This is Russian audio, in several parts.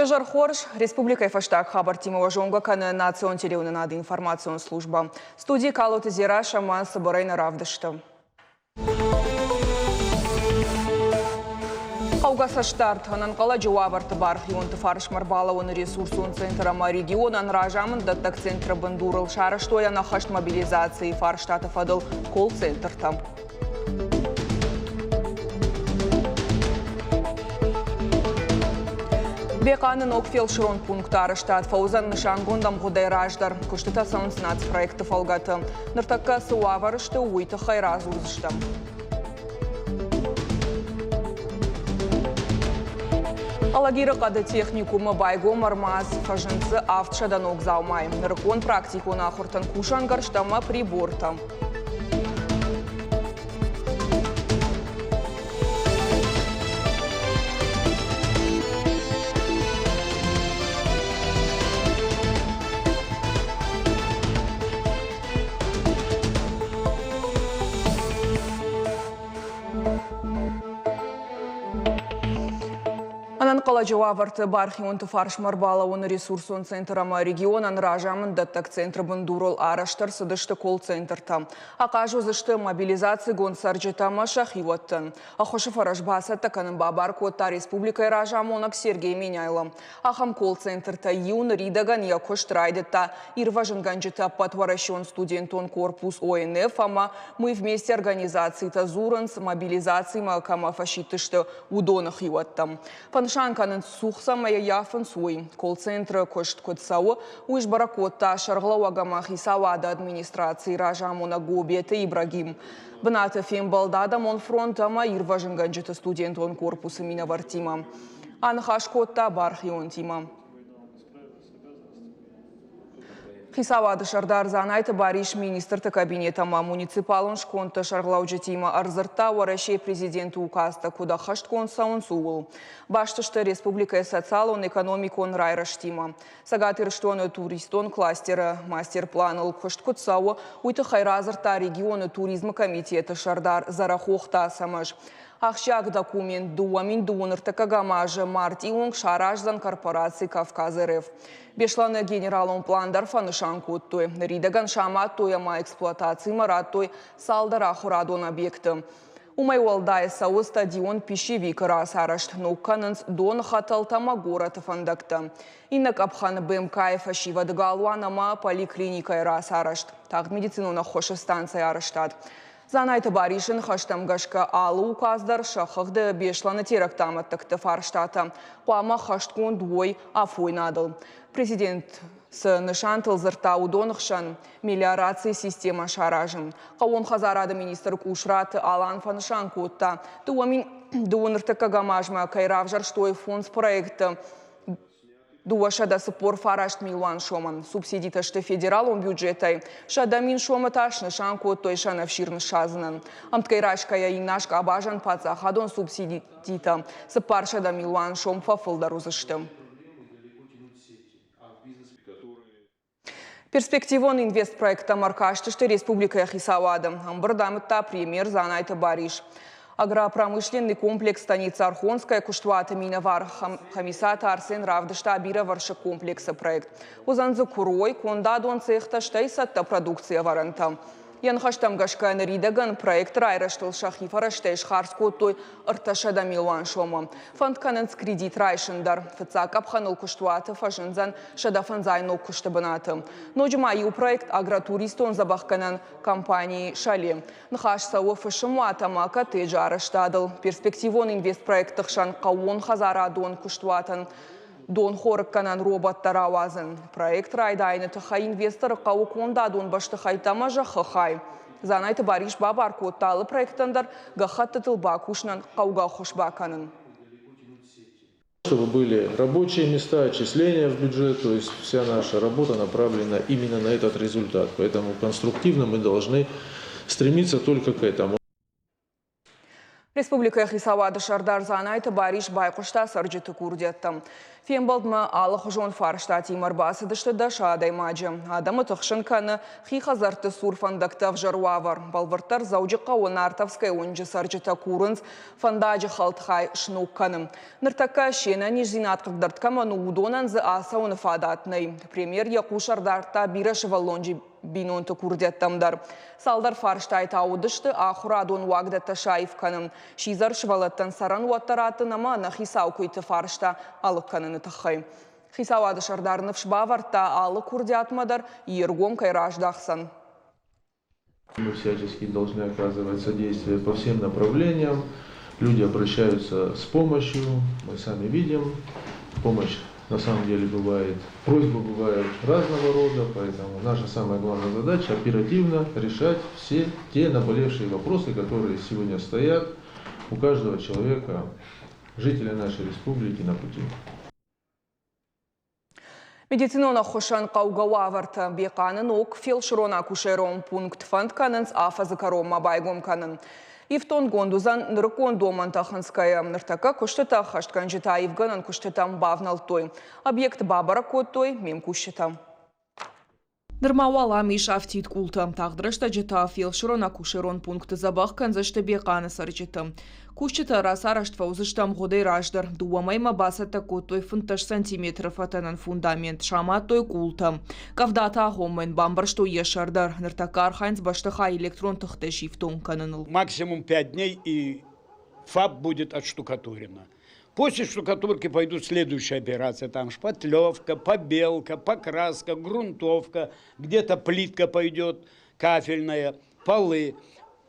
Шажар Хорш, Республика Фаштаг, Хабар Тимова Жонга, Национ Телеунанады информацион служба. Студии Калуты Зира, Шаман Саборейна Равдышта. Қауғаса штарт, ананқала жауабарты бар. Юнты фарш марбалауын ресурсын центрама регионан ражамын даттак центры бандурыл шарыштоя нахашт мобилизации фарштаты фадыл колл-центр там. Беканын окфел шырон пунктары штат фаузан нышангондам ғудай раждар. Күштіта сауынсынац проекты фалгаты. Ныртакка суаварышты уйты хайразу ұзышты. Алагиры қады техникумы байгу мармаз фажынцы автшадан оғзаумай. Ныркон практикуна құртын кушангарштама прибортам. Ананқала жауабарты бархионты фарш марбалауын ресурсон центрама регионан ражамын даттак центр бандурол араштар сыдышты колл-центрта. Ақажу зышты мобилизация гонсар жетама шахиваттын. Ахошы фараш басатта канын бабар котта республика ражамонак Сергей Меняйло. Ахам колл-центрта юн ридаган якош трайдетта ирважын ганжета патваращен студентон корпус ОНФ, ама мы вместе организации тазуран с мобилизацией макама фашитышты удонах хиваттам. Шанканын сухсамая яфын суй. Колл-центры кошт котсауы уйш баракотта шарглауагама хисавада администрации ражамона Гобеты Ибрагим. Бната фембалдада мон фронтама ирважын ганжеты студентон корпусы минавартима. Анхашкотта бархион тима. Хисавады шардар занайты бариш министрты кабинетама муниципалын шконты шарглауджы тима арзырта уарашей президенті указта куда хашт консаун суыл. Баштышты республика социалон экономикон райраш тима. Сагатыр штоны туристон кластеры мастер-планыл кошт кутсауы уйты хайразырта регионы туризма комитеты шардар зарахохта самыш. Ахшак документ дуамин дуыныртыка гамажы марти онг шараждан корпорации Кавказ РФ. Бешланы генералон пландар фанышан куттой. Ридаган шамат тояма эксплуатации мараттой салдар ахурадон объекты. Умай уалдай сау стадион пищевик раз арашт нукканынс дон хаталтама город фандакта. Иннак абхан БМК фашива дгалуанама поликлиника раз арашт. Так медицинона хоша станция араштат. Занайты баришын хаштамгашка алу указдар шахыгды бешланы терактаматтыкты фарштата. Пама хашткон дуой афой надыл. Президент с нышантыл зырта удонықшан мелиорации система шаражын. Қауын хазарады министр кушраты Алан фанышан котта. Дуамин дуыныртыка гамажма кайравжар штой фонд проекты. Дуашада сыпор фарашт милуан шоман. Субсидиташты федералон бюджетай. Шада мин шоматаш нышан коттой шанавширн шазынан. Амткайрашкая инашка абажан паца хадон субсидита. Сыпар шада милуан шом фафылдарузыштым. Перспективон инвестпроекта маркаштышты республика Хисавады. Амбырдамытта премьер занайты бариш. Агропромышленный комплекс станица Архонская куштвата миновар хамисата Арсен Равдышта абира варша комплекса проект. Узанзы курой кондадон цехта штайсатта продукция варанта. Янхаштам гашкайны ридаган проект райраштыл шахифара штайш харскоттой ырташада милуан шома. Фандканынс кредит райшындар. Фыцак абханыл куштвата фашынзан шадафанзайну куштабанаты. Ноджумайу проект агротуристон забахканан компании Шале. Нхаш сауы фашымуатама коттеджа араштадыл. Перспективон инвестпроектых шан қауон хазарадон куштватан. Дон хорыкканан роботтар авазын. Проект райдайны тұха инвестор қауы конда дон башты хайтама жақы хай. Занайты бариш бабар котталы проекттандар ғақатты тылба кушнан қауға хошбаканын. Чтобы были рабочие места, отчисления в бюджет, то есть вся наша работа направлена именно на этот результат. Поэтому конструктивно мы должны стремиться только к этому. Республика Хисавады Шардар Занайты Бариш Байқұшта саржыты күрдеттім. Фембалдма алық жон фаршта тимар басыдышты дашадай маджы. Адамы тұқшын каны хихазарты сурфандактав жаруавар. Балвырттар заужыққа онартавскай онжы саржыта курынз фандажы халтхай шнук каным. Ныртака шена нижзинат қығдырткама нудонанзы аса оны фадатнай. Премьер яқу Шардарта бирашыва лонжи бинонты күрдеттімдар. Салдар фарштай тауыдышты ахурадон уагдатта шайф каным. Шизар шывалаттан саран уаттаратын ама на хисау көйті фаршта алық каныны таққай. Хисауады шардарынып шбаварта алық күрдетмадар ергом кайраждақсан. Мы всячески должны оказывать содействие по всем направлениям. Люди обращаются с помощью, мы сами видим, помощь на самом деле бывает, просьбы бывают разного рода, поэтому наша самая главная задача оперативно решать все те наболевшие вопросы, которые сегодня стоят у каждого человека, жителя нашей республики на пути. Медицинона хошан қауғауа варта беқанын оқ фелширона кушерон пункт фанд канынс афазы карома байгом канын. Ивтон гондузан ныркон доман таханская ныртака куштета хашткан жита Евганан куштетам бавнал той. Объект бабара код той мем куштетам. Нырмауала миш афтит култа. Тағдырышта жита фелширона кушерон пункт забах канзашты беқаны сарчетам. Куштета расараштва узыштам годай раждар. Дуамайма басата код той фунтаж сантиметров атанан фундамент шама той култа. Кавдата ахоммен бамбаршто ешардар. Ныртака архайнс баштаха электрон тахтеш Ивтон кананыл. Максимум 5 дней и ФАП будет отштукатурено. После штукатурки пойдут следующие операции. Там шпатлевка, побелка, покраска, грунтовка. Где-то плитка пойдет, кафельная, полы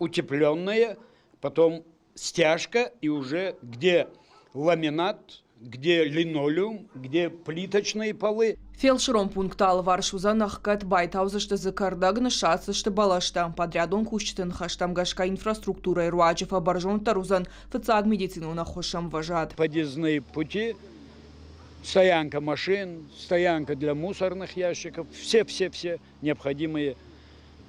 утепленные. Потом стяжка и уже где ламинат, где линолеум, где плиточные полы. Фелширон пунктал варшуза нахкат байтаузышты закардагны шацышты балашта. Подрядон кущтын хаштам гашка инфраструктура и руаджифа баржон тарузан фацаг медицину нахошам важат. Подъездные пути, стоянка машин, стоянка для мусорных ящиков. Все необходимые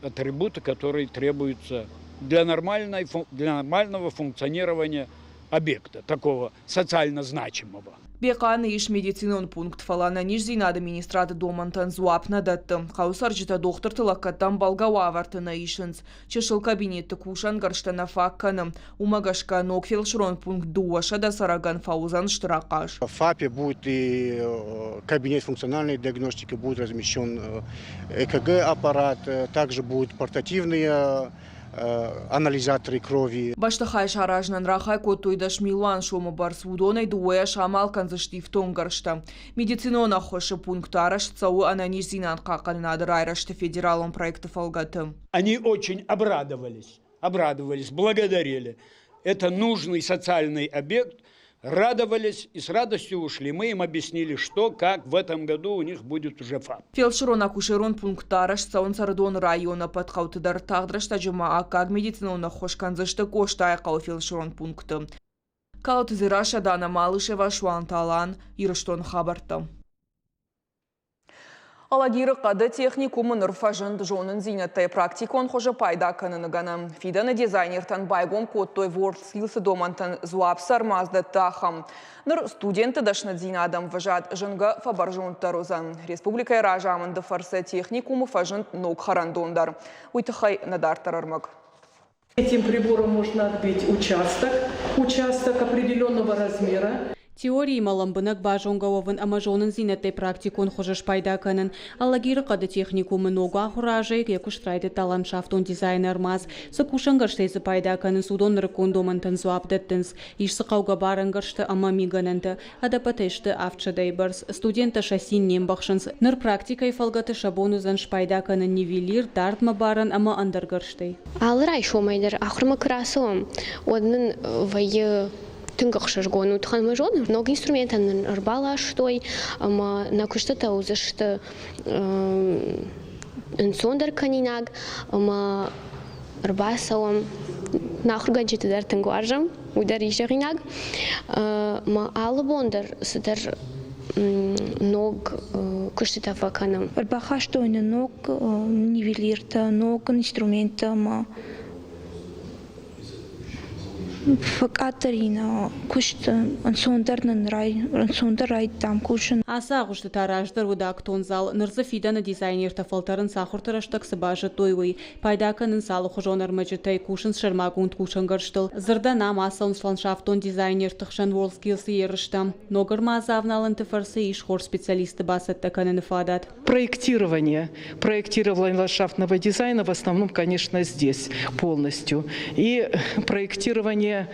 атрибуты, которые требуются для нормального функционирования объекта, такого социально значимого. Беқаны иш медицинон пункт фалана нижзин администраты домантан зуапна датты. Қаусаржыта доктор тылаққаттан балгауа вартына ишінс. Чешыл кабинетті кушан гарштана факканым. Умагашка ног фелширон пункт дуаша да сараган фаузан штырақаш. В ФАПе будет и кабинет функциональной диагностики, будет размещен ЭКГ-аппарат, также будут портативные анализаторы крови. Баштахай шаражнан рахай котойдаш Милан шома барсудонай дуэя шамал канзаштифтон гаршта. Медицинона хоша пунктараш цау ананизинан какалинады райрашты федералом проектов алгаты. Они очень обрадовались, благодарили. Это нужный социальный объект. Радовались и с радостью ушли. Мы им объяснили, что, как в этом году у них будет уже ФАП. Фелширон акушерон пунктараш цаун сардон района подхаутыдар тағдырашта жыма акаг медицинона хошканзышты коштай қау фелширон пункты. Каутызыраша Дана Малышева шуанталан ирыштон хабарты. Алагиры қады техникумын ұрфажын жонын зинеттай практикон қожа пайда каныныганы. Фиданы дизайнертан байгом коттой вордскилсы домантан зуап сармазды тахам. Ныр студенты дашны зинадам вожат жынға фабаржон тарузан. Республика ражамынды фарсы техникумы фажын ног харандондар. Уйтыхай надар тарармак. Этим прибором можно отбить участок определенного размера. Теории маламбынак бажонговын амажонын зинеттай практикон хожаш пайда канын. Алагиры қады техникумы ногу ахуражай, якуштрайды таланшафтон дизайнер маз. Сакушангарштайзы пайда канын судон рыкондомантын зуапдеттінс. Ишсы қауға барангаршты ама мигананты. Адапатешты авчадай барс. Студента шасин нембақшынс. Ныр практикай фалгаты шабонузан шпайда канын нивелир, дартма баран ама андаргарштай. Алырай шомайдар ахырма красовым. Однын вайы тынгақшаш гону тхан мажон много инструментов рбала штой на куштата узашты инсондер канинаг рбасалам нахурганчиты дар тынгуаржам удар ишагинаг алыбондар сыдар ног куштата факанам рбаха штойны ног нивелирта ног инструмента Катерина, кушта, ансондернен рай там кушен. Аса ғушты тараждар удактон зал, нырзафиданы дизайнер тафалтарын сахуртыраштак сыбажы тойвый. Пайдаканын салы хужонар мәжітай кушын шырмагунд кушын гырштыл. Зырда нам асаунс ландшафтон дизайнер тықшан WorldSkills еріштам. Ногыр мазавналын тыфарсы ишхор специалисты басаттаканын фадат. Проектирование ландшафтного дизайна в основном, конечно, здесь полностью. И проектирование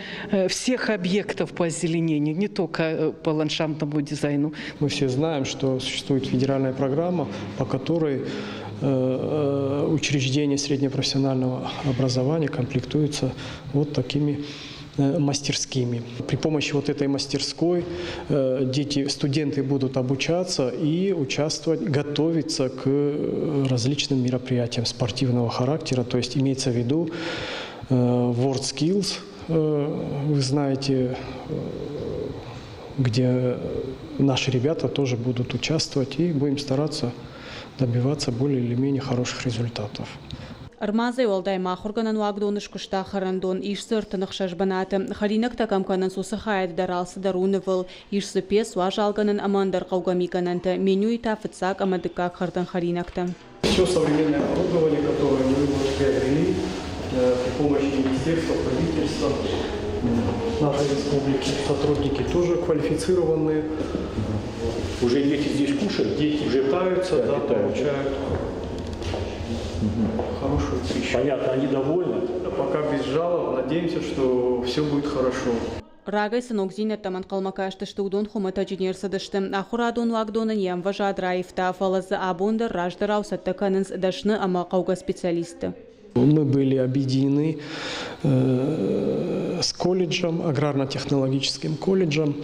всех объектов по озеленению, не только по ландшафтному дизайну. Мы все знаем, что существует федеральная программа, по которой учреждения среднепрофессионального образования комплектуются вот такими мастерскими. При помощи вот этой мастерской студенты будут обучаться и участвовать, готовиться к различным мероприятиям спортивного характера. То есть имеется в виду WorldSkills, вы знаете, где наши ребята тоже будут участвовать, и будем стараться добиваться более или менее хороших результатов. Армазай олдай махурганан вагдоныш кушта харандон ишсы ыртынық шашбанаты. Харинак такамканан сусахайд даралсы дарунывыл. Ишсы пес важалганан амандар қаугамикананты. Меню и тафыцак амадыкак хардан харинакта. Все современное оборудование, которое мы приобрели при помощи министерства, правительства, нашей республики, сотрудники тоже квалифицированные. Уже дети здесь кушают? Дети уже питаются, да, получают хорошую пищу. Понятно, они довольны? Пока без жалоб, надеемся, что все будет хорошо. Рагай сынок зинеттаман қалмакашты штудон хумата жинерсыдышты. Ахурадон вагдонын ямва жадраевта фалазы абондар раждарау саттаканынс дашны ама қауға специалисты. Мы были объединены с колледжем, аграрно-технологическим колледжем.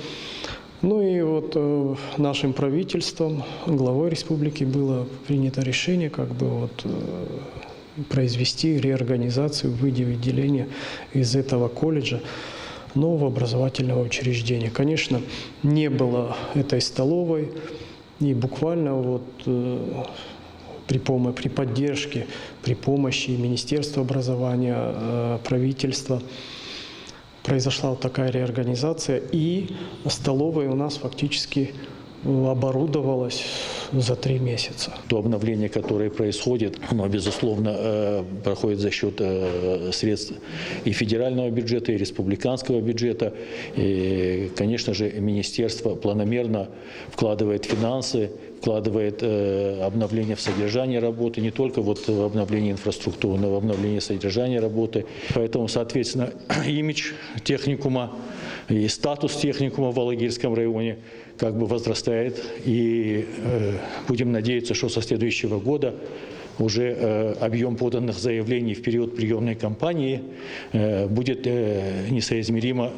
Ну и вот нашим правительством, главой республики было принято решение произвести реорганизацию, выделение из этого колледжа нового образовательного учреждения. Конечно, не было этой столовой, и буквально при поддержке, при помощи Министерства образования, правительства произошла такая реорганизация, и столовая у нас фактически оборудовалась за 3 месяца. То обновление, которое происходит, оно, безусловно, проходит за счет средств и федерального бюджета, и республиканского бюджета. И, конечно же, министерство планомерно вкладывает финансы, вкладывает обновление в содержание работы, не только в обновление инфраструктуры, но в обновление содержания работы. Поэтому, соответственно, имидж техникума и статус техникума в Алагирском районе возрастает. И будем надеяться, что со следующего года уже объем поданных заявлений в период приемной кампании будет несоизмерим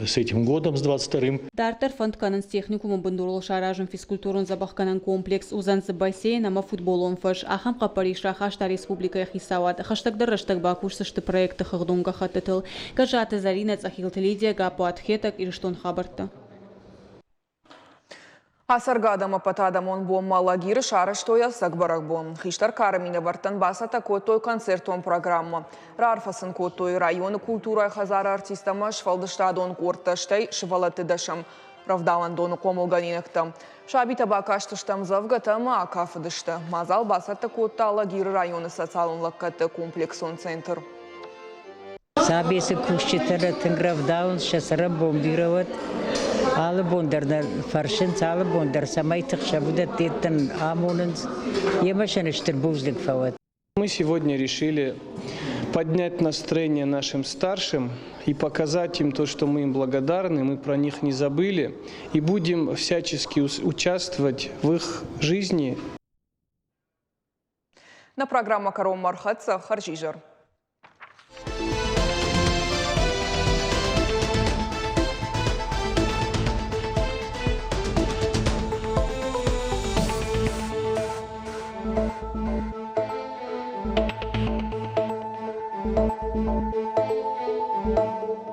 с этим годом, с 22-м. Дартер фондканын с техникумын бындурул шаражын физкультурын забахканын комплекс узансы бассейн ама футболон фыш. Ахам қапариша хашта республика хисават. Хаштагдар раштаг бакушсышты проекты хыгдунга хатытыл. Кажаты заринец ахилтелидия гапу атхетак ириштон хабарта. Асаргадама патадамон бом малагиры шарыш тоя сагбарак бом. Хиштар карамине вартан баса такой той концертон программа. Рарфасын той районы культура хазара артистама швалдыштадон корташтай швалаты дашам. Равдалан дону комулганинактам. Шабита бакаштыштам завгатама акафыдышты. Мазал баса такой талагиры районы социалон лаккаты комплексон центр. Сабесы кушчетары тынгравдаун шасара бомбировать. Алы бондардар фаршин, алы бондар самайтых шабудат теттен амунынс. Емашаныштыр бузлик фават. Мы сегодня решили поднять настроение нашим старшим и показать им то, что мы им благодарны, мы про них не забыли и будем всячески участвовать в их жизни. На программа «Каром Мархатца» Харжижар.